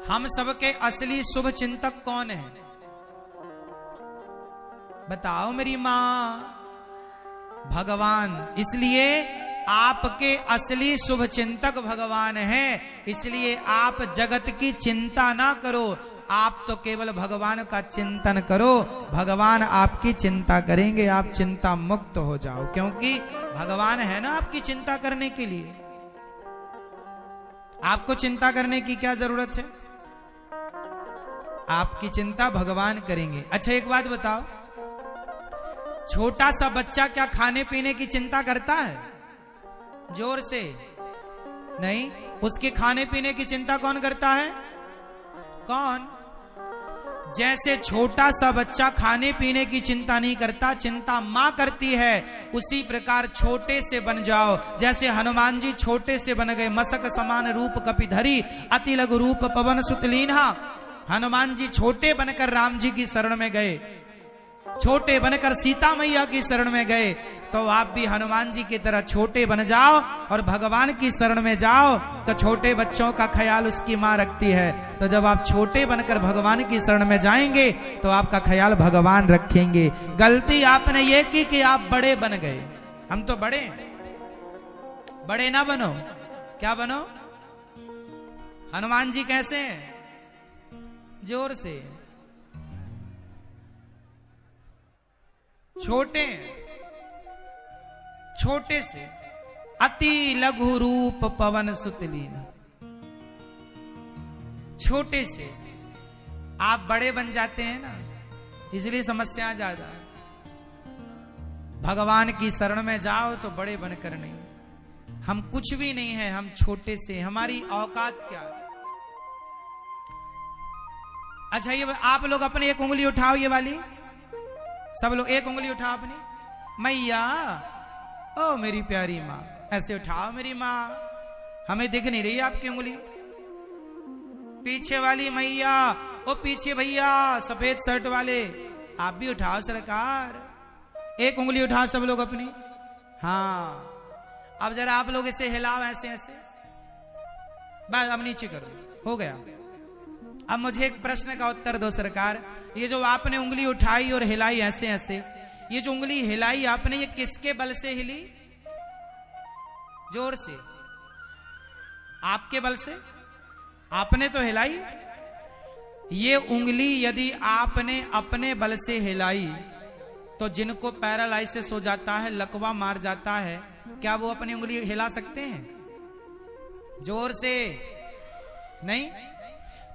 हम सबके असली शुभ चिंतक कौन है? बताओ मेरी मां। भगवान। इसलिए आपके असली शुभ चिंतक भगवान हैं। इसलिए आप जगत की चिंता ना करो, आप तो केवल भगवान का चिंतन करो। भगवान आपकी चिंता करेंगे, आप चिंता मुक्त हो जाओ, क्योंकि भगवान है ना आपकी चिंता करने के लिए। आपको चिंता करने की क्या जरूरत है? आपकी चिंता भगवान करेंगे। अच्छा एक बात बताओ, छोटा सा बच्चा क्या खाने पीने की चिंता करता है? जोर से नहीं। उसके खाने पीने की चिंता कौन करता है? कौन? जैसे छोटा सा बच्चा खाने पीने की चिंता नहीं करता, चिंता मां करती है, उसी प्रकार छोटे से बन जाओ। जैसे हनुमान जी छोटे से बन गए। मसक समान रूप कपिधरी, अति लघु रूप पवन सुत लीन्हा। हनुमान जी छोटे बनकर राम जी की शरण में गए, छोटे बनकर सीता मैया की शरण में गए। तो आप भी हनुमान जी की तरह छोटे बन जाओ और भगवान की शरण में जाओ, तो छोटे बच्चों का ख्याल उसकी मां रखती है। तो जब आप छोटे बनकर भगवान की शरण में जाएंगे तो आपका ख्याल भगवान रखेंगे। गलती आपने ये की कि आप बड़े बन गए। हम तो बड़े हैं। बड़े ना बनो। क्या बनो? हनुमान जी कैसे हैं? जोर से। छोटे, छोटे से। अति लघु रूप पवन सुत लीन्हा। छोटे से आप बड़े बन जाते हैं ना, इसलिए समस्या ज्यादा है। भगवान की शरण में जाओ तो बड़े बनकर नहीं। हम कुछ भी नहीं है, हम छोटे से। हमारी औकात क्या है? अच्छा ये आप लोग अपनी एक उंगली उठाओ, ये वाली। सब लोग एक उंगली उठाओ अपनी। मैया, ओ मेरी प्यारी माँ, ऐसे उठाओ मेरी माँ। हमें दिख नहीं रही आपकी उंगली। पीछे वाली मैया, ओ पीछे भैया सफेद शर्ट वाले, आप भी उठाओ सरकार। एक उंगली उठाओ सब लोग अपनी। हाँ अब जरा आप लोग इसे हिलाओ ऐसे ऐसे। बस अब नीचे करो, हो गया। अब मुझे एक प्रश्न का उत्तर दो सरकार। ये जो आपने उंगली उठाई और हिलाई ऐसे ऐसे, ये जो उंगली हिलाई आपने, ये किसके बल से हिली? जोर से। आपके बल से? आपने तो हिलाई। ये उंगली यदि आपने अपने बल से हिलाई तो जिनको पैरालाइसिस हो जाता है, लकवा मार जाता है, क्या वो अपनी उंगली हिला सकते हैं? जोर से नहीं।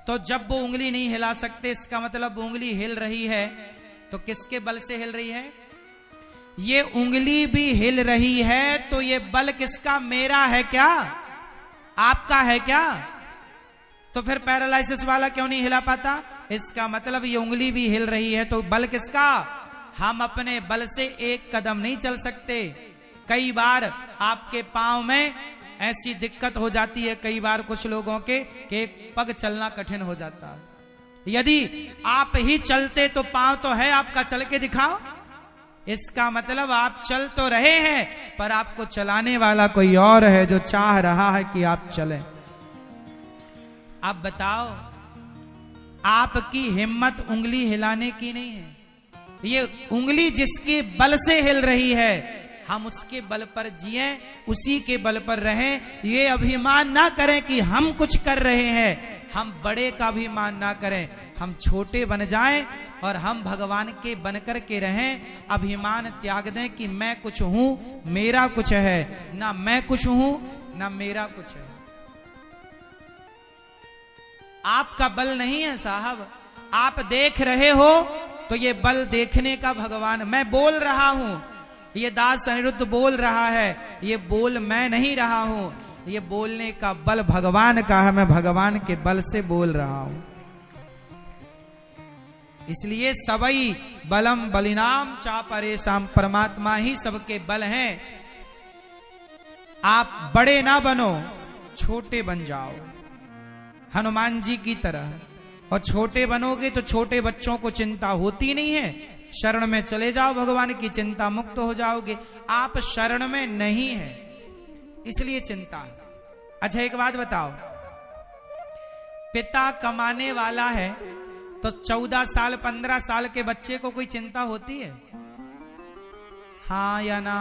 तो जब वो उंगली नहीं हिला सकते, इसका मतलब वो उंगली हिल रही है तो किसके बल से हिल रही है? ये उंगली भी हिल रही है तो ये बल किसका? मेरा है क्या? आपका है क्या? तो फिर पैरालाइसिस वाला क्यों नहीं हिला पाता? इसका मतलब ये उंगली भी हिल रही है तो बल किसका? हम अपने बल से एक कदम नहीं चल सकते। कई बार आपके पांव में ऐसी दिक्कत हो जाती है, कई बार कुछ लोगों के कि एक पग चलना कठिन हो जाता है। यदि आप ही चलते तो पांव तो है आपका, चल के दिखाओ। इसका मतलब आप चल तो रहे हैं पर आपको चलाने वाला कोई और है जो चाह रहा है कि आप चलें। अब बताओ, आपकी हिम्मत उंगली हिलाने की नहीं है। ये उंगली जिसके बल से हिल रही है, हम उसके बल पर जिए, उसी के बल पर रहें। ये अभिमान ना करें कि हम कुछ कर रहे हैं, हम बड़े का अभिमान ना करें। हम छोटे बन जाएं और हम भगवान के बनकर के रहें। अभिमान त्याग दें कि मैं कुछ हूं, मेरा कुछ है। ना मैं कुछ हूं, ना मेरा कुछ है। आपका बल नहीं है साहब। आप देख रहे हो तो ये बल देखने का भगवान। मैं बोल रहा हूं, ये दास अनिरुद्ध बोल रहा है, ये बोल मैं नहीं रहा हूं। ये बोलने का बल भगवान का है, मैं भगवान के बल से बोल रहा हूं। इसलिए सबई बलम बलिनाम चा परेशान, परमात्मा ही सबके बल हैं। आप बड़े ना बनो, छोटे बन जाओ हनुमान जी की तरह। और छोटे बनोगे तो छोटे बच्चों को चिंता होती नहीं है। शरण में चले जाओ भगवान की, चिंता मुक्त हो जाओगे। आप शरण में नहीं है इसलिए चिंता है। अच्छा एक बात बताओ, पिता कमाने वाला है तो 14 साल 15 साल के बच्चे को कोई चिंता होती है? हाँ या ना?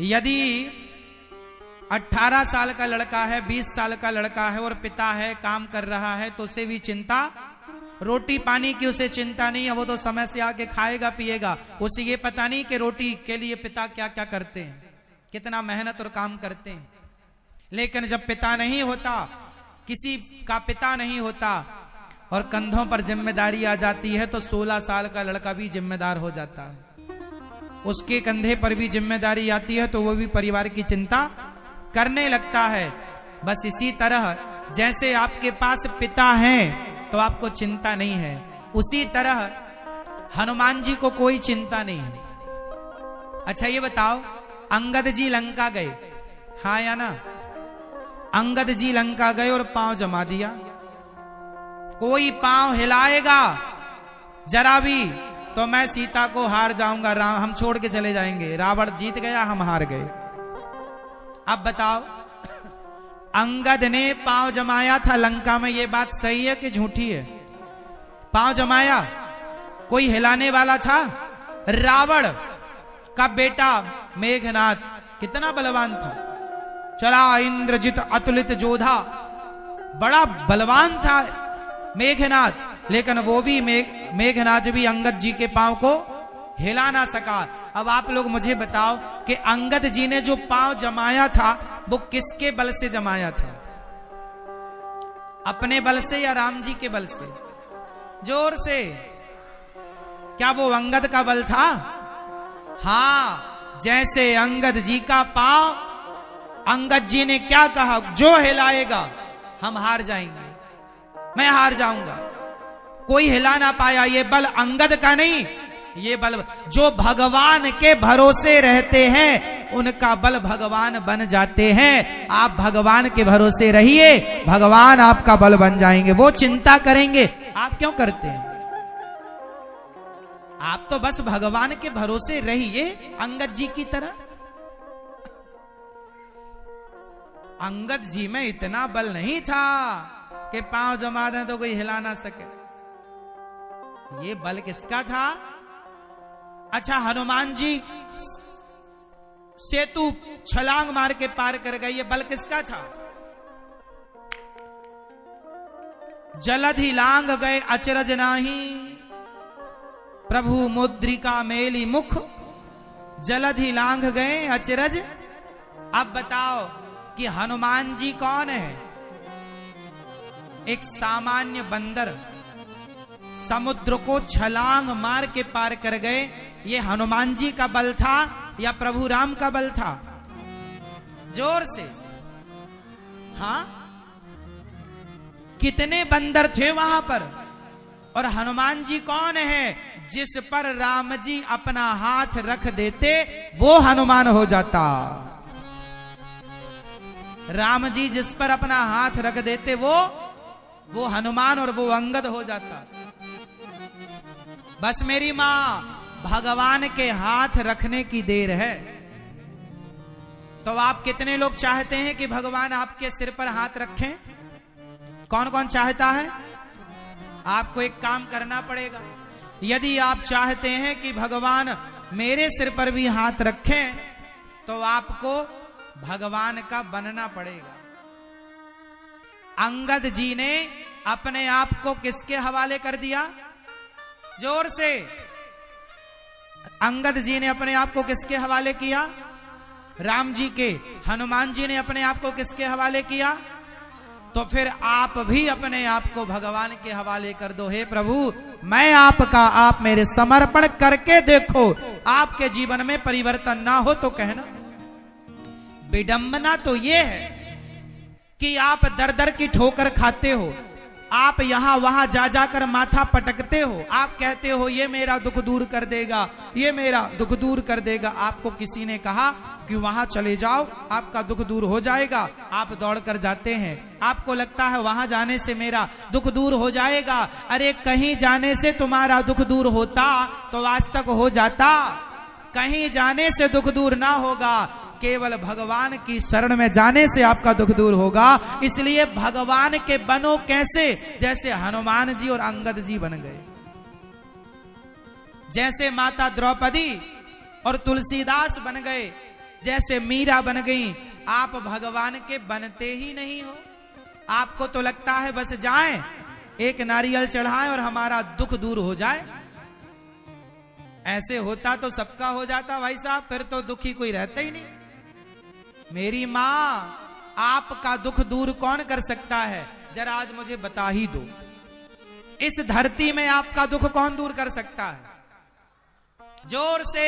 यदि 18 साल का लड़का है, 20 साल का लड़का है और पिता है, काम कर रहा है, तो उसे भी चिंता, रोटी पानी की उसे चिंता नहीं है। वो तो समय से आके खाएगा पिएगा, उसे ये पता नहीं कि रोटी के लिए पिता क्या क्या करते हैं, कितना मेहनत और काम करते हैं। लेकिन जब पिता नहीं होता, किसी का पिता नहीं होता और कंधों पर जिम्मेदारी आ जाती है, तो 16 साल का लड़का भी जिम्मेदार हो जाता है। उसके कंधे पर भी जिम्मेदारी आती है तो वो भी परिवार की चिंता करने लगता है। बस इसी तरह जैसे आपके पास पिता हैं तो आपको चिंता नहीं है, उसी तरह हनुमान जी को कोई चिंता नहीं है। अच्छा ये बताओ, अंगद जी लंका गए, हाँ या ना? अंगद जी लंका गए और पांव जमा दिया। कोई पांव हिलाएगा जरा भी तो मैं सीता को हार जाऊंगा, हम छोड़ के चले जाएंगे, रावण जीत गया, हम हार गए। अब बताओ, अंगद ने पांव जमाया था लंका में, ये बात सही है कि झूठी है? पांव जमाया, कोई हिलाने वाला था? रावण का बेटा मेघनाद कितना बलवान था, चला इंद्रजित अतुलित जोधा, बड़ा बलवान था मेघनाद, लेकिन वो भी मेघनाद भी अंगद जी के पांव को हिला ना सका। अब आप लोग मुझे बताओ कि अंगद जी ने जो पांव जमाया था वो किसके बल से जमाया था? अपने बल से या राम जी के बल से? जोर से, क्या वो अंगद का बल था? हाँ, जैसे अंगद जी का पांव, अंगद जी ने क्या कहा, जो हिलाएगा हम हार जाएंगे, मैं हार जाऊंगा। कोई हिला ना पाया। ये बल अंगद का नहीं, ये बल जो भगवान के भरोसे रहते हैं उनका बल भगवान बन जाते हैं। आप भगवान के भरोसे रहिए, भगवान आपका बल बन जाएंगे, वो चिंता करेंगे। आप क्यों करते हैं? आप तो बस भगवान के भरोसे रहिए, अंगद जी की तरह। अंगद जी में इतना बल नहीं था कि पांव जमा दें तो कोई हिला ना सके। ये बल किसका था? अच्छा, हनुमान जी सेतु छलांग मार के पार कर गए, ये बल किसका था? जलधि लांग गए अचरज नाही, प्रभु मुद्रिका मेली मुख, जलधि लांग गए अचरज। अब बताओ कि हनुमान जी कौन है? एक सामान्य बंदर समुद्र को छलांग मार के पार कर गए। ये हनुमान जी का बल था या प्रभु राम का बल था? जोर से, हाँ? कितने बंदर थे वहां पर? और हनुमान जी कौन है? जिस पर राम जी अपना हाथ रख देते वो हनुमान हो जाता। राम जी जिस पर अपना हाथ रख देते वो हनुमान और वो अंगद हो जाता। बस मेरी मां, भगवान के हाथ रखने की देर है। तो आप कितने लोग चाहते हैं कि भगवान आपके सिर पर हाथ रखें? कौन कौन चाहता है? आपको एक काम करना पड़ेगा। यदि आप चाहते हैं कि भगवान मेरे सिर पर भी हाथ रखें तो आपको भगवान का बनना पड़ेगा। अंगद जी ने अपने आप को किसके हवाले कर दिया? जोर से, अंगद जी ने अपने आप को किसके हवाले किया? राम जी के। हनुमान जी ने अपने आप को किसके हवाले किया? तो फिर आप भी अपने आप को भगवान के हवाले कर दो। हे प्रभु, मैं आपका, आप मेरे समर्पण करके देखो। आपके जीवन में परिवर्तन ना हो तो कहना। विडंबना तो ये है कि आप दर दर की ठोकर खाते हो, आप यहां वहां जा जाकर माथा पटकते हो, आप कहते हो ये मेरा दुख दूर कर देगा, ये मेरा दुख दूर कर देगा। आपको किसी ने कहा कि वहां चले जाओ, आपका दुख दूर हो जाएगा, आप दौड़कर जाते हैं। आपको लगता है वहां जाने से मेरा दुख दूर हो जाएगा। अरे कहीं जाने से तुम्हारा दुख दूर होता तो आज तक हो जाता। कहीं जाने से दुख दूर ना होगा केवल भगवान की शरण में जाने से आपका दुख दूर होगा। इसलिए भगवान के बनो कैसे, जैसे हनुमान जी और अंगद जी बन गए, जैसे माता द्रौपदी और तुलसीदास बन गए, जैसे मीरा बन गई। आप भगवान के बनते ही नहीं हो। आपको तो लगता है बस जाएं, एक नारियल चढ़ाएं और हमारा दुख दूर हो जाए। ऐसे होता तो सबका हो जाता भाई साहब, फिर तो दुखी कोई रहता ही नहीं। मेरी मां, आपका दुख दूर कौन कर सकता है, जरा आज मुझे बता ही दो। इस धरती में आपका दुख कौन दूर कर सकता है? जोर से।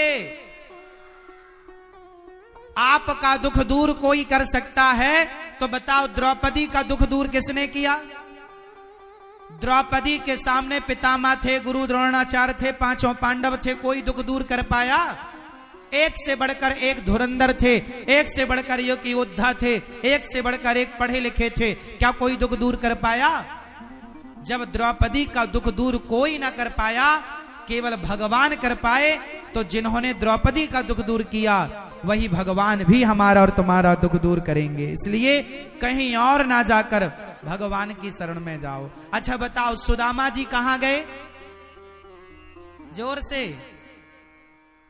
आपका दुख दूर कोई कर सकता है तो बताओ, द्रौपदी का दुख दूर किसने किया? द्रौपदी के सामने पितामह थे, गुरु द्रोणाचार्य थे, पांचों पांडव थे, कोई दुख दूर कर पाया? एक से बढ़कर एक धुरंधर थे, एक से बढ़कर एक योद्धा थे, एक से बढ़कर एक पढ़े लिखे थे, क्या कोई दुख दूर कर पाया? जब द्रौपदी का दुख दूर कोई ना कर पाया, केवल भगवान कर पाए, तो जिन्होंने द्रौपदी का दुख दूर किया वही भगवान भी हमारा और तुम्हारा दुख दूर करेंगे। इसलिए कहीं और ना जाकर भगवान की शरण में जाओ। अच्छा बताओ, सुदामा जी कहां गए? जोर से।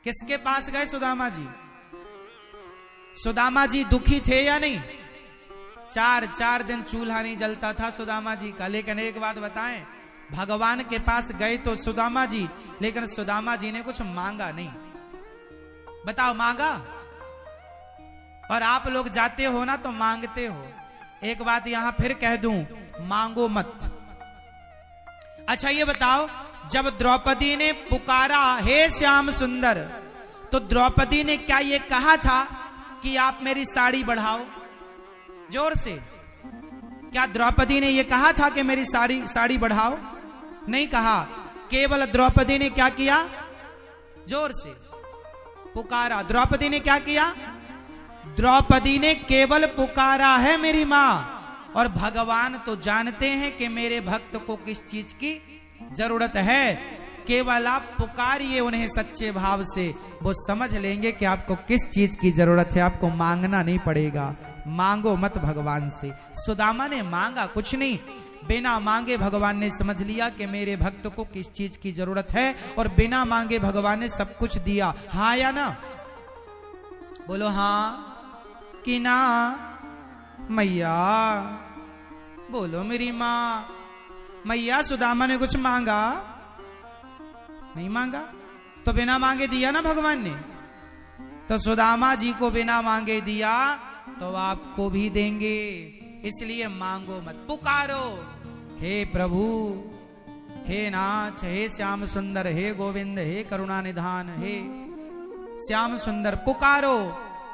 किसके पास गए सुदामा जी? सुदामा जी दुखी थे या नहीं? 4 दिन चूल्हा नहीं जलता था सुदामा जी का। लेकिन एक बात बताएं, भगवान के पास गए तो सुदामा जी, लेकिन सुदामा जी ने कुछ मांगा नहीं। बताओ, मांगा? और आप लोग जाते हो ना तो मांगते हो। एक बात यहां फिर कह दूं, मांगो मत। अच्छा ये बताओ, जब द्रौपदी ने पुकारा हे श्याम सुंदर, तो द्रौपदी ने क्या ये कहा था कि आप मेरी साड़ी बढ़ाओ? जोर से। क्या द्रौपदी ने ये कहा था कि मेरी साड़ी बढ़ाओ? नहीं कहा। केवल द्रौपदी ने क्या किया? जोर से। पुकारा। द्रौपदी ने क्या किया? द्रौपदी ने केवल पुकारा है मेरी मां। और भगवान तो जानते हैं कि मेरे भक्त को किस चीज की जरूरत है। केवल आप पुकारिए उन्हें सच्चे भाव से, वो समझ लेंगे कि आपको किस चीज की जरूरत है। आपको मांगना नहीं पड़ेगा। मांगो मत भगवान से। सुदामा ने मांगा कुछ नहीं, बिना मांगे भगवान ने समझ लिया कि मेरे भक्त को किस चीज की जरूरत है, और बिना मांगे भगवान ने सब कुछ दिया। हाँ या ना? बोलो हाँ कि ना? मैया बोलो मेरी मां। मैया, सुदामा ने कुछ मांगा नहीं? मांगा तो बिना मांगे दिया ना भगवान ने। तो सुदामा जी को बिना मांगे दिया तो आपको भी देंगे। इसलिए मांगो मत, पुकारो। हे प्रभु, हे नाथ, हे श्याम सुंदर, हे गोविंद, हे करुणा निधान, हे श्याम सुंदर, पुकारो।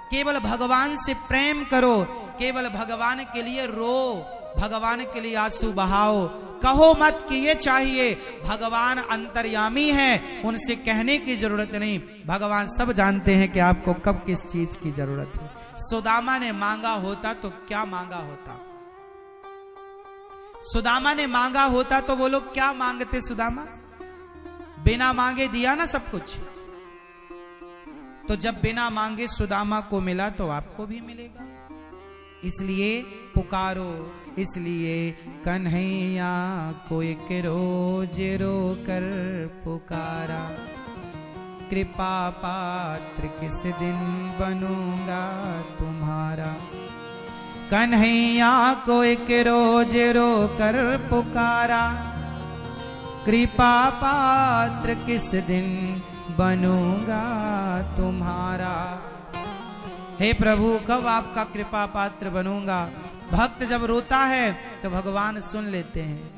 केवल भगवान से प्रेम करो। केवल भगवान के लिए रो, भगवान के लिए आंसू बहाओ। कहो मत कि ये चाहिए। भगवान अंतर्यामी है, उनसे कहने की जरूरत नहीं। भगवान सब जानते हैं कि आपको कब किस चीज की जरूरत है। सुदामा ने मांगा होता तो क्या मांगा होता? सुदामा ने मांगा होता तो वो लोग क्या मांगते? सुदामा बिना मांगे दिया ना सब कुछ। तो जब बिना मांगे सुदामा को मिला तो आपको भी मिलेगा। इसलिए पुकारो। इसलिए कन्हैया को एक रोज रो कर पुकारा, कृपा पात्र किस दिन बनूंगा तुम्हारा। कन्हैया को एक रोज रो कर पुकारा, कृपा पात्र किस दिन बनूंगा तुम्हारा। हे प्रभु, कब आपका कृपा पात्र बनूंगा? भक्त जब रोता है तो भगवान सुन लेते हैं।